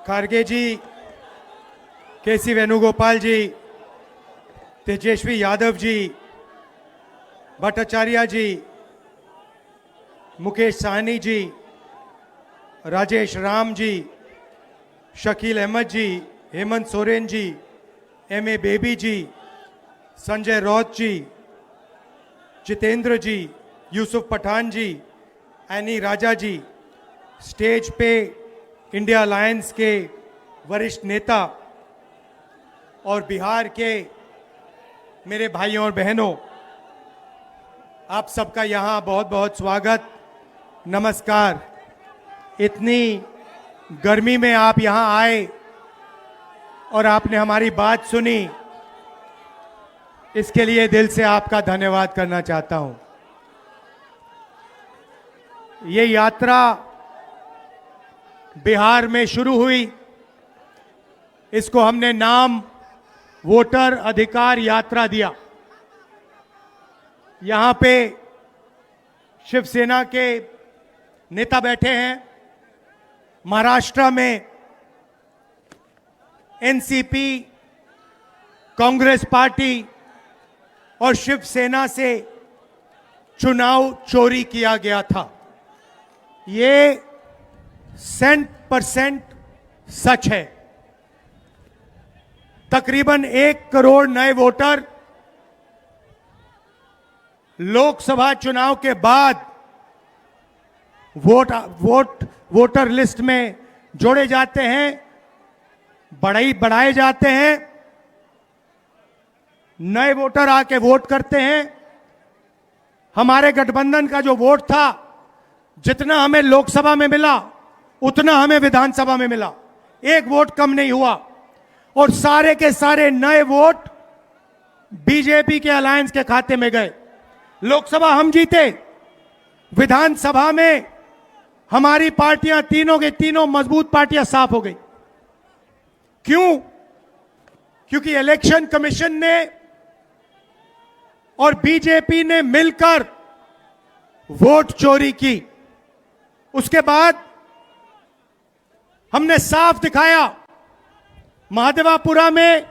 खारगे जी, केसी वेणुगोपाल जी, तेजस्वी यादव जी, भट्टाचार्य जी, मुकेश साहनी जी, राजेश राम जी, शकील अहमद जी, Hemant Soren ji, MA. Baby जी, संजय रौत जी, जितेंद्र जी, यूसुफ पठान जी, any राजा जी, stage पे India alliance के वरिष्ठ नेता और बिहार के मेरे भाइयों और बहनों, आप सबका यहाँ बहुत बहुत स्वागत, नमस्कार। इतनी गर्मी में आप यहाँ आए और आपने हमारी बात सुनी, इसके लिए दिल से आपका धन्यवाद करना चाहता हूँ। ये यात्रा बिहार में शुरू हुई, इसको हमने नाम वोटर अधिकार यात्रा दिया। यहां पे शिवसेना के नेता बैठे हैं, महाराष्ट्र में एनसीपी, कांग्रेस पार्टी और शिवसेना से चुनाव चोरी किया गया था। ये 100% सच है। तकरीबन 1 करोड़ नए वोटर लोकसभा चुनाव के बाद वोटर लिस्ट में जोड़े जाते हैं, बढ़ाए जाते हैं। नए वोटर आके वोट करते हैं। हमारे गठबंधन का जो वोट था, जितना हमें लोकसभा में मिला उतना हमें विधानसभा में मिला, 1 वोट कम नहीं हुआ। और सारे के सारे नए वोट बीजेपी के अलायंस के खाते में गए। लोकसभा हम जीते, विधानसभा में हमारी पार्टियां तीनों के तीनों मजबूत पार्टियां साफ हो गई। क्यों? क्योंकि इलेक्शन कमीशन ने और बीजेपी ने मिलकर वोट चोरी की। उसके बाद हमने साफ दिखाया, महादेवापुरा में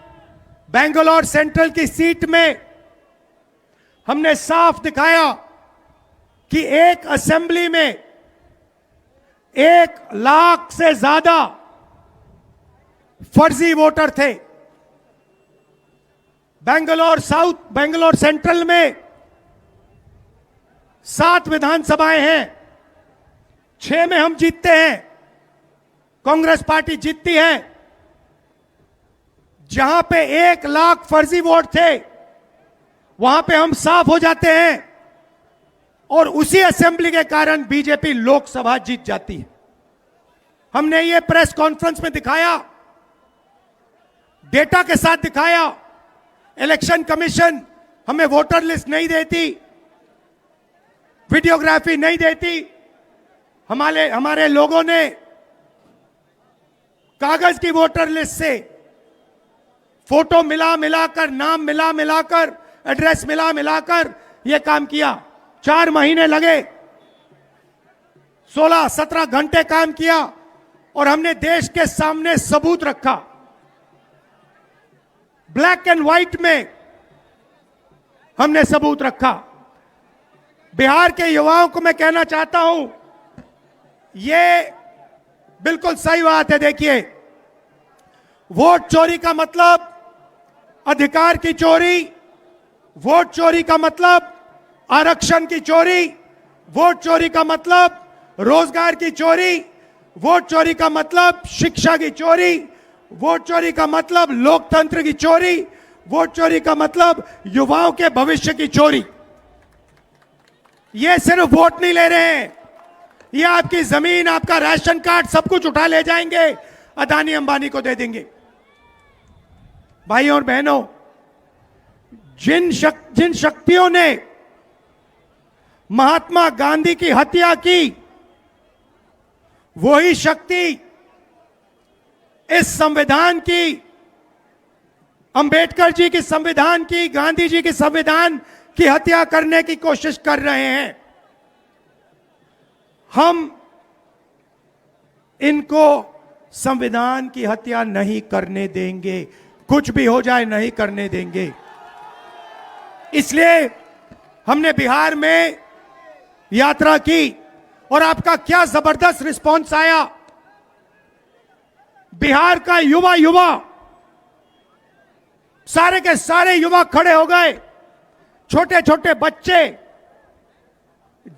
बेंगलोर सेंट्रल की सीट में हमने साफ दिखाया कि एक असेंबली में 1 लाख से ज्यादा फर्जी वोटर थे। बेंगलोर सेंट्रल में 7 विधानसभाएं हैं, 6 में हम जीतते हैं, कांग्रेस पार्टी जीतती है। जहां पे 1 लाख फर्जी वोट थे, वहां पे हम साफ हो जाते हैं और उसी असेंबली के कारण बीजेपी लोकसभा जीत जाती है। हमने ये प्रेस कॉन्फ्रेंस में दिखाया, डेटा के साथ दिखाया। इलेक्शन कमीशन हमें वोटर लिस्ट नहीं देती, वीडियोग्राफी नहीं देती। हमारे लोगों ने कागज की वोटर लिस्ट से फोटो मिलाकर, नाम मिलाकर, एड्रेस मिलाकर यह काम किया। 4 महीने लगे, 16-17 घंटे काम किया और हमने देश के सामने सबूत रखा। ब्लैक एंड व्हाइट में हमने सबूत रखा। बिहार के युवाओं को मैं कहना चाहता हूं, यह बिल्कुल सही बात है। देखिए, वोट चोरी का मतलब अधिकार की चोरी, वोट चोरी का मतलब आरक्षण की चोरी, वोट चोरी का मतलब रोजगार की चोरी, वोट चोरी का मतलब शिक्षा की चोरी, वोट चोरी का मतलब लोकतंत्र की चोरी, वोट चोरी का मतलब युवाओं के भविष्य की चोरी। ये सिर्फ वोट नहीं ले रहे हैं, ये आपकी जमीन, आपका राशन कार्ड, सब कुछ उठा ले जाएंगे, अदानी अंबानी को दे देंगे। भाइयों और बहनों, जिन शक्तियों ने महात्मा गांधी की हत्या की, वही शक्ति इस संविधान की, अंबेडकर जी की संविधान की, गांधी जी की संविधान की हत्या करने की कोशिश कर रहे हैं। हम इनको संविधान की हत्या नहीं करने देंगे, कुछ भी हो जाए नहीं करने देंगे। इसलिए हमने बिहार में यात्रा की और आपका क्या जबरदस्त रिस्पॉन्स आया। बिहार का युवा युवा सारे के सारे युवा खड़े हो गए। छोटे छोटे बच्चे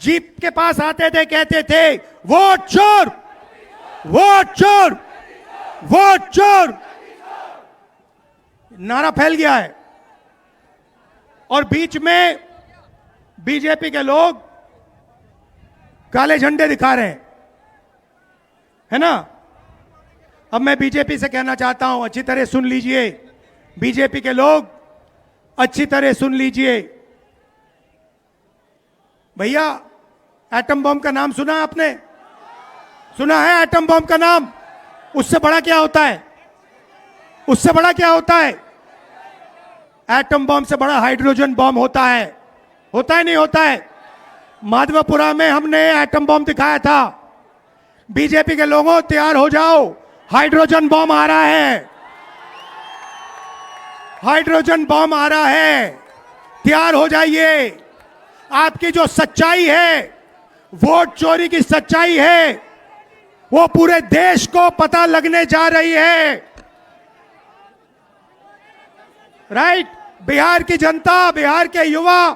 जीप के पास आते थे, कहते थे वोट चोर, वोट चोर, वोट चोर। नारा फैल गया है और बीच में बीजेपी के लोग काले झंडे दिखा रहे हैं, है ना। अब मैं बीजेपी से कहना चाहता हूं, अच्छी तरह सुन लीजिए, बीजेपी के लोग अच्छी तरह सुन लीजिए। भैया, एटम बम का नाम सुना आपने? सुना है एटम बम का नाम? उससे बड़ा क्या होता है? उससे बड़ा क्या होता है? एटम बम से बड़ा हाइड्रोजन बम होता है। होता है नहीं होता है? माधवपुरा में हमने एटम बम दिखाया था। बीजेपी के लोगों तैयार हो जाओ, हाइड्रोजन बम आ रहा है, हाइड्रोजन बम आ रहा है, तैयार हो जाइए। आपकी जो सच्चाई है, वोट चोरी की सच्चाई है, वो पूरे देश को पता लगने जा रही है। राइट? बिहार की जनता, बिहार के युवा,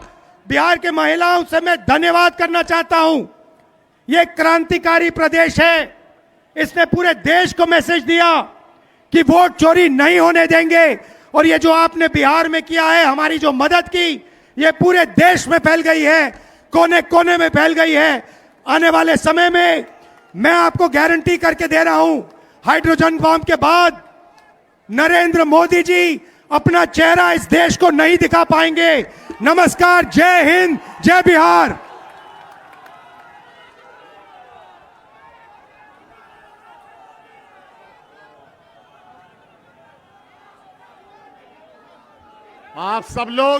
बिहार के महिलाओं से मैं धन्यवाद करना चाहता हूं। यह क्रांतिकारी प्रदेश है। इसने पूरे देश को मैसेज दिया कि वोट चोरी नहीं होने देंगे। और ये जो आपने बिहार में किया है, हमारी जो मदद की, ये पूरे देश में फैल गई है, कोने कोने में फैल गई है। आने वाले समय में मैं आपको गारंटी करके दे रहा हूं, हाइड्रोजन बम के बाद नरेंद्र मोदी जी अपना चेहरा इस देश को नहीं दिखा पाएंगे। नमस्कार, जय हिंद, जय बिहार। आप सब लोग